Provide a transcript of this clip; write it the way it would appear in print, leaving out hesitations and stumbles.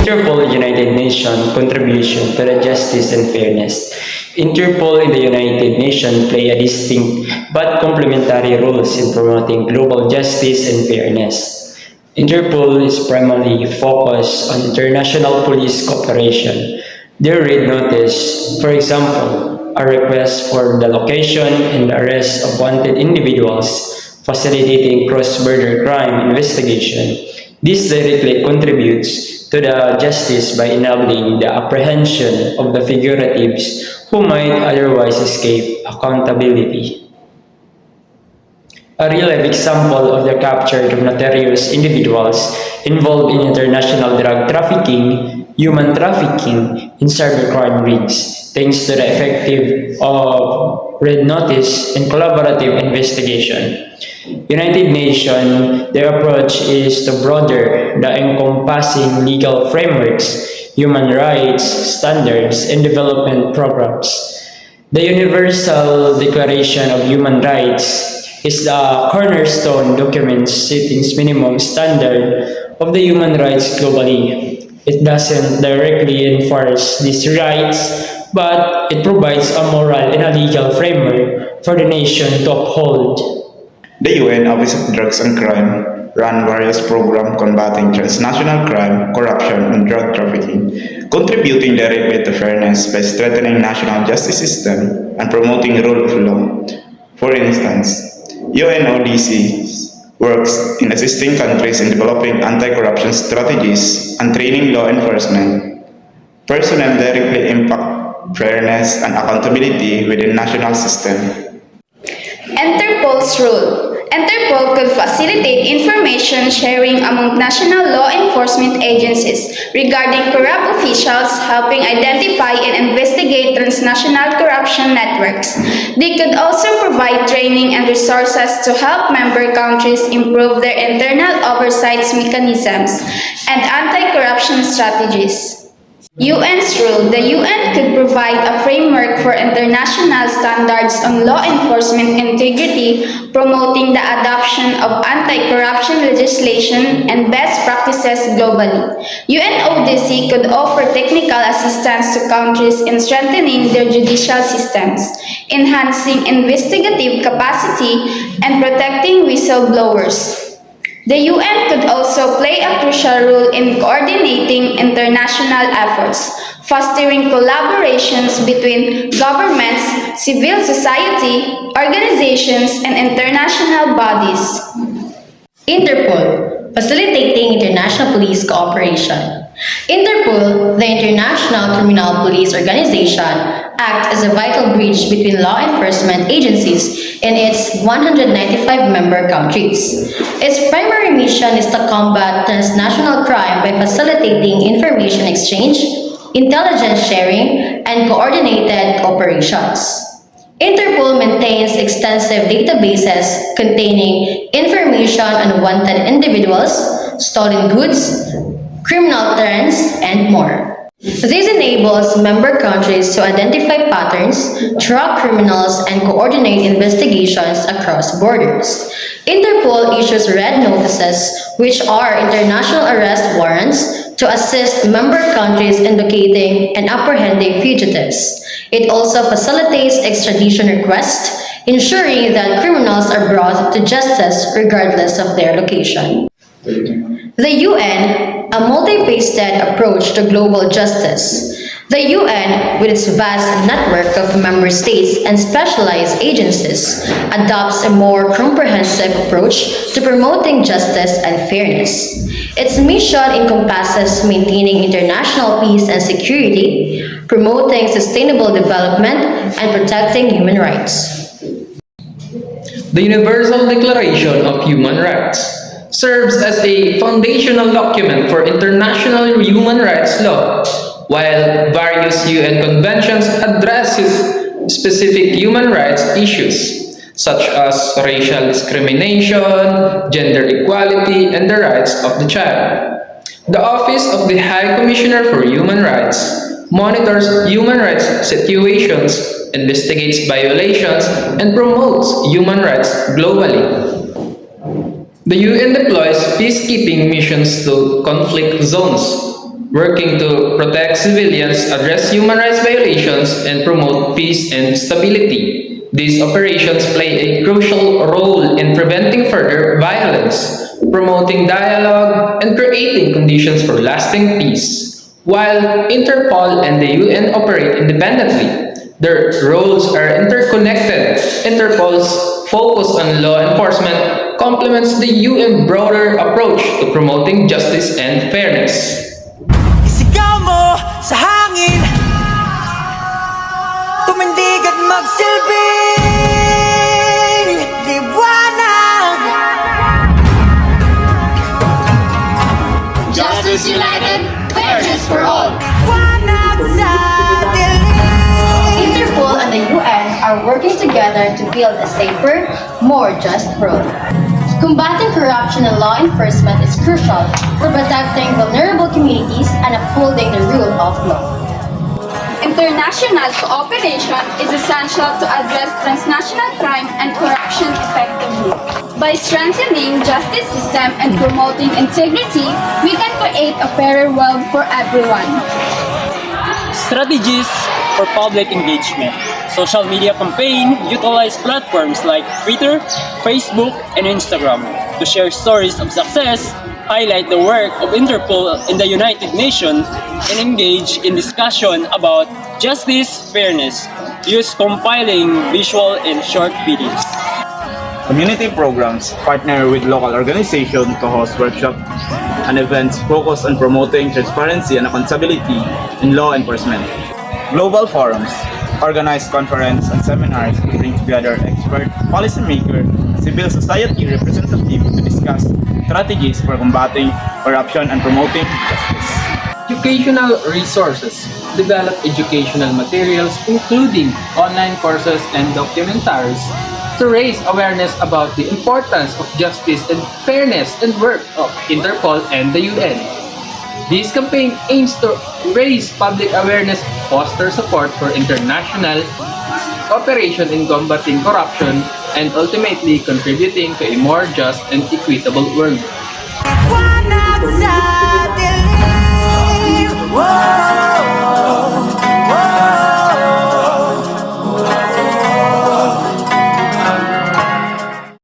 Interpol, United Nations contribution to the justice and fairness. Interpol and the United Nations play a distinct but complementary roles in promoting global justice and fairness. Interpol is primarily focused on international police cooperation. Their red notice, for example, a request for the location and arrest of wanted individuals, facilitating cross-border crime investigation. This directly contributes to the justice by enabling the apprehension of the fugitives who might otherwise escape accountability. A real-life example of the capture of notorious individuals involved in international drug trafficking, human trafficking, and cybercrime rings, thanks to the effective of red notice and collaborative investigation. United Nations, their approach is to broaden the encompassing legal frameworks, human rights standards, and development programs. The Universal Declaration of Human Rights is the cornerstone document setting minimum standard of the human rights globally. It doesn't directly enforce these rights, but it provides a moral and a legal framework for the nation to uphold. The UN Office of Drugs and Crime run various programs combating transnational crime, corruption, and drug trafficking, contributing directly to fairness by strengthening national justice system and promoting the rule of law. For instance, UNODC works in assisting countries in developing anti-corruption strategies and training law enforcement. Personnel directly impact fairness and accountability within national system. Interpol's role. Interpol could facilitate information sharing among national law enforcement agencies regarding corrupt officials, helping identify and investigate transnational corruption networks. They could also provide training and resources to help member countries improve their internal oversight mechanisms and anti-corruption strategies. UN's role. The UN could provide a framework for international standards on law enforcement integrity, promoting the adoption of anti-corruption legislation and best practices globally. UNODC could offer technical assistance to countries in strengthening their judicial systems, enhancing investigative capacity, and protecting whistleblowers. The UN could also play a crucial role in coordinating international efforts, fostering collaborations between governments, civil society, organizations, and international bodies. Interpol, facilitating international police cooperation. Interpol, the International Criminal Police Organization, acts as a vital bridge between law enforcement agencies in its 195 member countries. Its primary mission is to combat transnational crime by facilitating information exchange, intelligence sharing, and coordinated operations. Interpol maintains extensive databases containing information on wanted individuals, stolen goods, criminal trends, and more. This enables member countries to identify patterns, track criminals, and coordinate investigations across borders. Interpol issues red notices, which are international arrest warrants, to assist member countries in locating and apprehending fugitives. It also facilitates extradition requests, ensuring that criminals are brought to justice regardless of their location. The UN, a multifaceted approach to global justice. The UN, with its vast network of member states and specialized agencies, adopts a more comprehensive approach to promoting justice and fairness. Its mission encompasses maintaining international peace and security, promoting sustainable development, and protecting human rights. The Universal Declaration of Human Rights serves as a foundational document for international human rights law, while various UN conventions addresses specific human rights issues, such as racial discrimination, gender equality, and the rights of the child. The Office of the High Commissioner for Human Rights monitors human rights situations, investigates violations, and promotes human rights globally. The UN deploys peacekeeping missions to conflict zones, working to protect civilians, address human rights violations, and promote peace and stability. These operations play a crucial role in preventing further violence, promoting dialogue, and creating conditions for lasting peace. While Interpol and the UN operate independently, their roles are interconnected. Interpol's focus on law enforcement complements the UN broader approach to promoting justice and fairness. Isigaw mo sa hangin, tumindig at magsilbing liwanag. Justice United, fairness for all. Liwanag sa dilim. Interpol and the UN are working together to build a safer, more just world. Combating corruption and law enforcement is crucial for protecting vulnerable communities and upholding the rule of law. International cooperation is essential to address transnational crime and corruption effectively. By strengthening justice system and promoting integrity, we can create a fairer world for everyone. Strategies for public engagement. Social media campaign utilize platforms like Twitter, Facebook, and Instagram to share stories of success, highlight the work of Interpol in the United Nations, and engage in discussion about justice, fairness. Use compiling visual and short videos. Community programs partner with local organizations to host workshops and events focused on promoting transparency and accountability in law enforcement. Global forums organize conferences and seminars to bring together experts, policymakers, and civil society representatives to discuss strategies for combating corruption and promoting justice. Educational resources develop educational materials including online courses and documentaries to raise awareness about the importance of justice and fairness and work of Interpol and the UN. This campaign aims to raise public awareness, foster support for international cooperation in combating corruption, and ultimately contributing to a more just and equitable world.